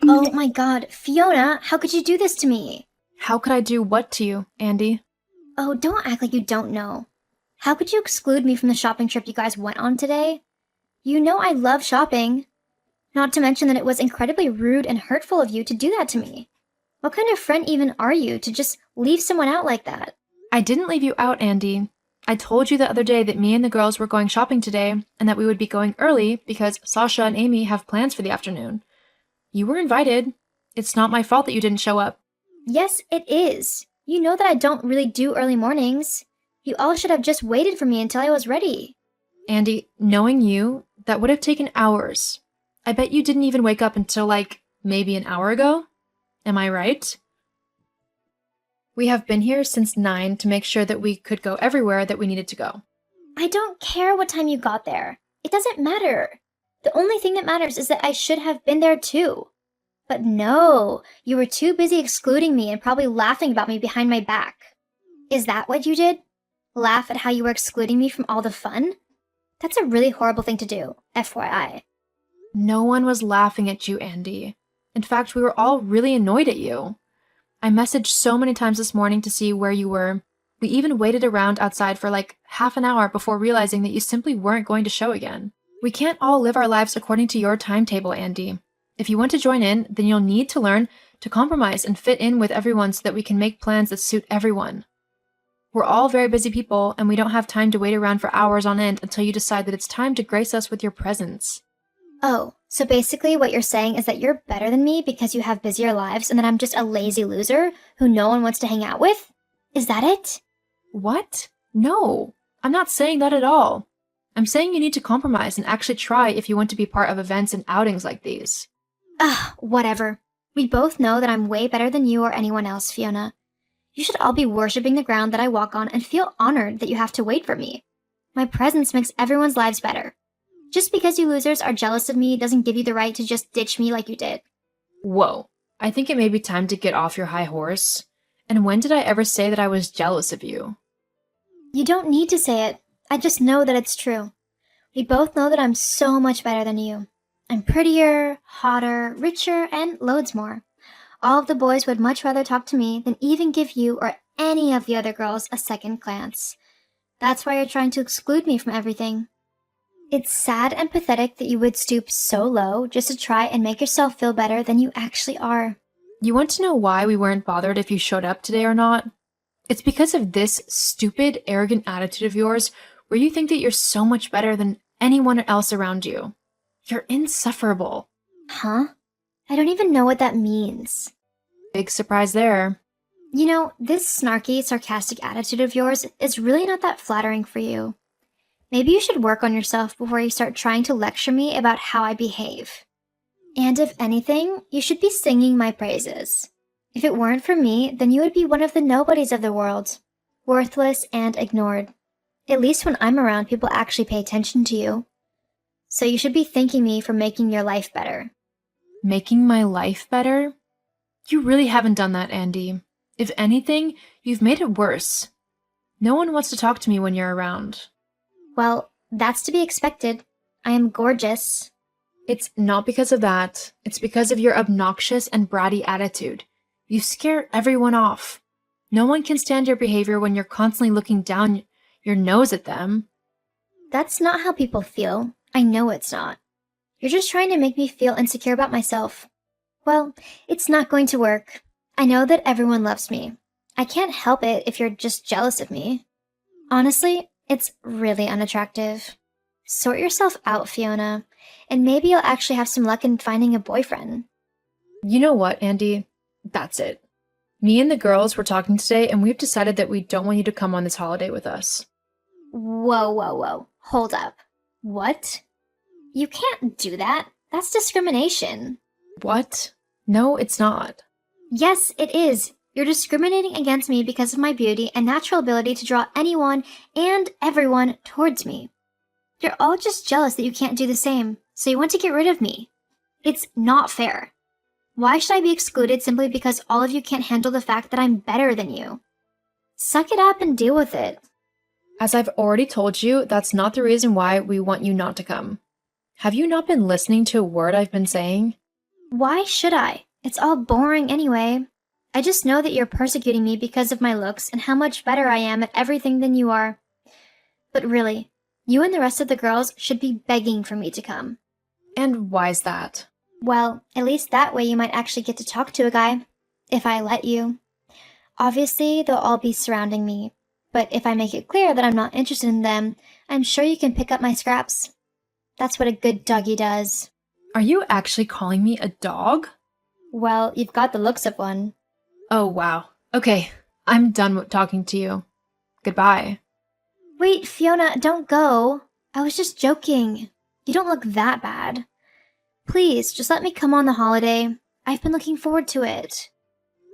Oh my god, Fiona, how could you do this to me? How could I do what to you, Andy? Oh, don't act like you don't know. How could you exclude me from the shopping trip you guys went on today? You know I love shopping. Not to mention that it was incredibly rude and hurtful of you to do that to me. What kind of friend even are you to just leave someone out like that? I didn't leave you out, Andy. I told you the other day that me and the girls were going shopping today and that we would be going early because Sasha and Amy have plans for the afternoon. You were invited. It's not my fault that you didn't show up. Yes, it is. You know that I don't really do early mornings. You all should have just waited for me until I was ready. Andy, knowing you, that would have taken hours. I bet you didn't even wake up until, maybe an hour ago? Am I right? We have been here since 9 to make sure that we could go everywhere that we needed to go. I don't care what time you got there. It doesn't matter. The only thing that matters is that I should have been there too. But no, you were too busy excluding me and probably laughing about me behind my back. Is that what you did? Laugh at how you were excluding me from all the fun? That's a really horrible thing to do, FYI. No one was laughing at you, Andy. In fact, we were all really annoyed at you. I messaged so many times this morning to see where you were. We even waited around outside for half an hour before realizing that you simply weren't going to show again. We can't all live our lives according to your timetable, Andy. If you want to join in, then you'll need to learn to compromise and fit in with everyone so that we can make plans that suit everyone. We're all very busy people, and we don't have time to wait around for hours on end until you decide that it's time to grace us with your presence. Oh, so basically what you're saying is that you're better than me because you have busier lives and that I'm just a lazy loser who no one wants to hang out with? Is that it? What? No, I'm not saying that at all. I'm saying you need to compromise and actually try if you want to be part of events and outings like these. Whatever. We both know that I'm way better than you or anyone else, Fiona. You should all be worshipping the ground that I walk on and feel honored that you have to wait for me. My presence makes everyone's lives better. Just because you losers are jealous of me doesn't give you the right to just ditch me like you did. Whoa, I think it may be time to get off your high horse. And when did I ever say that I was jealous of you? You don't need to say it. I just know that it's true. We both know that I'm so much better than you. I'm prettier, hotter, richer, and loads more. All of the boys would much rather talk to me than even give you or any of the other girls a second glance. That's why you're trying to exclude me from everything. It's sad and pathetic that you would stoop so low just to try and make yourself feel better than you actually are. You want to know why we weren't bothered if you showed up today or not? It's because of this stupid, arrogant attitude of yours where you think that you're so much better than anyone else around you. You're insufferable. Huh? I don't even know what that means. Big surprise there. You know, this snarky, sarcastic attitude of yours is really not that flattering for you. Maybe you should work on yourself before you start trying to lecture me about how I behave. And if anything, you should be singing my praises. If it weren't for me, then you would be one of the nobodies of the world. Worthless and ignored. At least when I'm around, people actually pay attention to you. So you should be thanking me for making your life better. Making my life better? You really haven't done that, Andy. If anything, you've made it worse. No one wants to talk to me when you're around. Well, that's to be expected. I am gorgeous. It's not because of that. It's because of your obnoxious and bratty attitude. You scare everyone off. No one can stand your behavior when you're constantly looking down your nose at them. That's not how people feel. I know it's not. You're just trying to make me feel insecure about myself. Well, it's not going to work. I know that everyone loves me. I can't help it if you're just jealous of me. Honestly, it's really unattractive. Sort yourself out, Fiona, and maybe you'll actually have some luck in finding a boyfriend. You know what, Andy? That's it. Me and the girls were talking today, and we've decided that we don't want you to come on this holiday with us. Whoa. Hold up. What? You can't do that. That's discrimination. What? No, it's not. Yes, it is. You're discriminating against me because of my beauty and natural ability to draw anyone and everyone towards me. You're all just jealous that you can't do the same, so you want to get rid of me. It's not fair. Why should I be excluded simply because all of you can't handle the fact that I'm better than you? Suck it up and deal with it. As I've already told you, that's not the reason why we want you not to come. Have you not been listening to a word I've been saying? Why should I? It's all boring anyway. I just know that you're persecuting me because of my looks and how much better I am at everything than you are. But really, you and the rest of the girls should be begging for me to come. And why's that? Well, at least that way you might actually get to talk to a guy. If I let you. Obviously, they'll all be surrounding me. But if I make it clear that I'm not interested in them, I'm sure you can pick up my scraps. That's what a good doggy does. Are you actually calling me a dog? Well, you've got the looks of one. Oh, wow. Okay, I'm done with talking to you. Goodbye. Wait, Fiona, don't go. I was just joking. You don't look that bad. Please, just let me come on the holiday. I've been looking forward to it.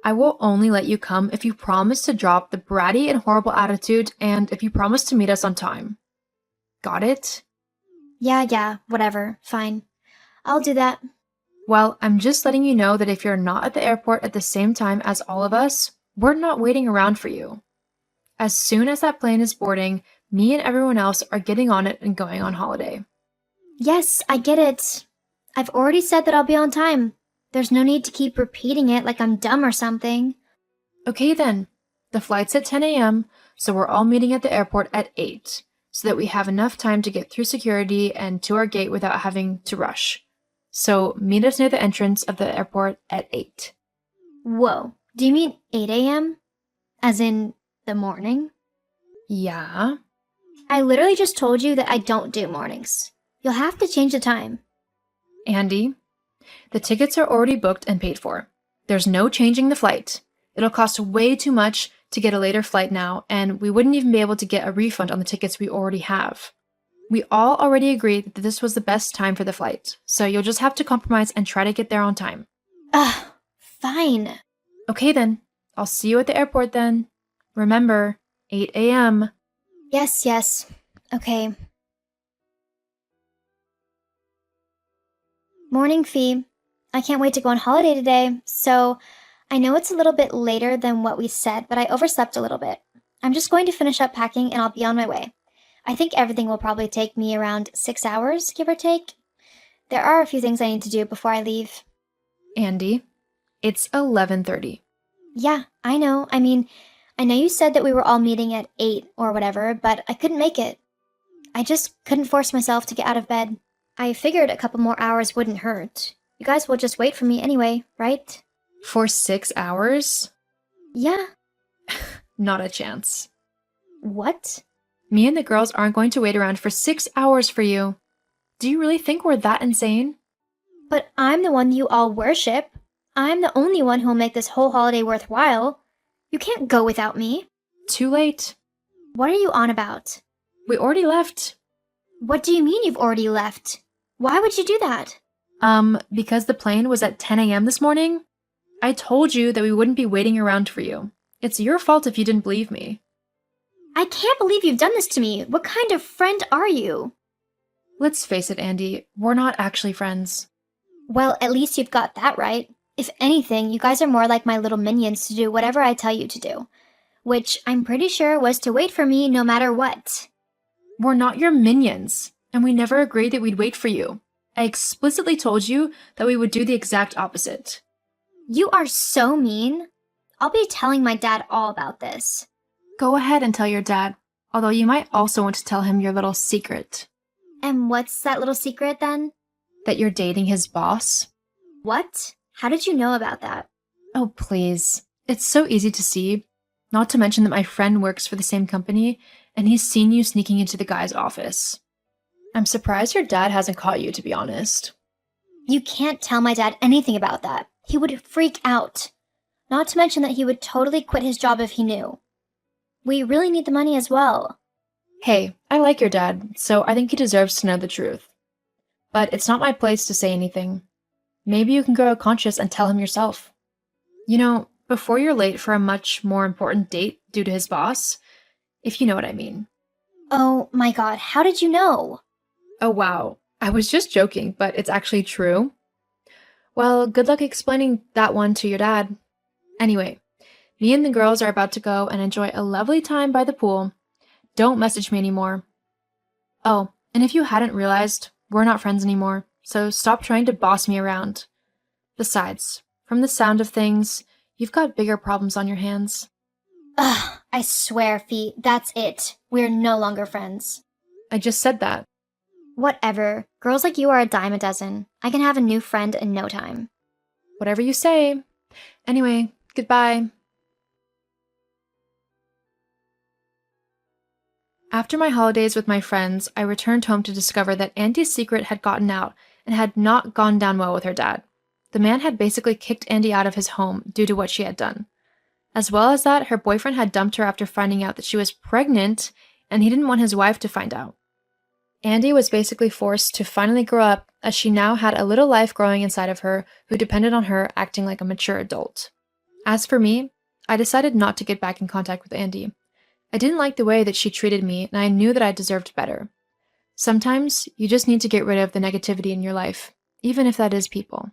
I will only let you come if you promise to drop the bratty and horrible attitude and if you promise to meet us on time. Got it? Yeah, whatever. Fine. I'll do that. Well, I'm just letting you know that if you're not at the airport at the same time as all of us, we're not waiting around for you. As soon as that plane is boarding, me and everyone else are getting on it and going on holiday. Yes, I get it. I've already said that I'll be on time. There's no need to keep repeating it like I'm dumb or something. Okay then. The flight's at 10 a.m., so we're all meeting at the airport at 8, so that we have enough time to get through security and to our gate without having to rush. So meet us near the entrance of the airport at 8. Whoa, do you mean 8 a.m.? As in the morning? Yeah? I literally just told you that I don't do mornings. You'll have to change the time. Andy, the tickets are already booked and paid for. There's no changing the flight. It'll cost way too much to get a later flight now, and we wouldn't even be able to get a refund on the tickets we already have. We all already agreed that this was the best time for the flight, so you'll just have to compromise and try to get there on time. Ugh, fine. Okay then, I'll see you at the airport then. Remember, 8 a.m. Yes. Okay. Morning, Fee. I can't wait to go on holiday today, so I know it's a little bit later than what we said, but I overslept a little bit. I'm just going to finish up packing and I'll be on my way. I think everything will probably take me around 6 hours, give or take. There are a few things I need to do before I leave. Andy, it's 11:30. Yeah, I know. I mean, I know you said that we were all meeting at 8 or whatever, but I couldn't make it. I just couldn't force myself to get out of bed. I figured a couple more hours wouldn't hurt. You guys will just wait for me anyway, right? For 6 hours? Yeah. Not a chance. What? Me and the girls aren't going to wait around for 6 hours for you. Do you really think we're that insane? But I'm the one you all worship. I'm the only one who'll make this whole holiday worthwhile. You can't go without me. Too late. What are you on about? We already left. What do you mean you've already left? Why would you do that? Because the plane was at 10 a.m. this morning? I told you that we wouldn't be waiting around for you. It's your fault if you didn't believe me. I can't believe you've done this to me. What kind of friend are you? Let's face it, Andy, we're not actually friends. Well, at least you've got that right. If anything, you guys are more like my little minions to do whatever I tell you to do. Which I'm pretty sure was to wait for me no matter what. We're not your minions, and we never agreed that we'd wait for you. I explicitly told you that we would do the exact opposite. You are so mean. I'll be telling my dad all about this. Go ahead and tell your dad, although you might also want to tell him your little secret. And what's that little secret then? That you're dating his boss. What? How did you know about that? Oh, please. It's so easy to see. Not to mention that my friend works for the same company, and he's seen you sneaking into the guy's office. I'm surprised your dad hasn't caught you, to be honest. You can't tell my dad anything about that. He would freak out. Not to mention that he would totally quit his job if he knew. We really need the money as well. Hey, I like your dad, so I think he deserves to know the truth. But it's not my place to say anything. Maybe you can grow conscious and tell him yourself. You know, before you're late for a much more important date due to his boss, if you know what I mean. Oh my god, how did you know? Oh wow, I was just joking, but it's actually true. Well, good luck explaining that one to your dad. Anyway, me and the girls are about to go and enjoy a lovely time by the pool. Don't message me anymore. Oh, and if you hadn't realized, we're not friends anymore, so stop trying to boss me around. Besides, from the sound of things, you've got bigger problems on your hands. Ugh, I swear, Fee, that's it. We're no longer friends. I just said that. Whatever. Girls like you are a dime a dozen. I can have a new friend in no time. Whatever you say. Anyway, goodbye. After my holidays with my friends, I returned home to discover that Andy's secret had gotten out and had not gone down well with her dad. The man had basically kicked Andy out of his home due to what she had done. As well as that, her boyfriend had dumped her after finding out that she was pregnant, and he didn't want his wife to find out. Andy was basically forced to finally grow up, as she now had a little life growing inside of her who depended on her acting like a mature adult. As for me, I decided not to get back in contact with Andy. I didn't like the way that she treated me, and I knew that I deserved better. Sometimes, you just need to get rid of the negativity in your life, even if that is people.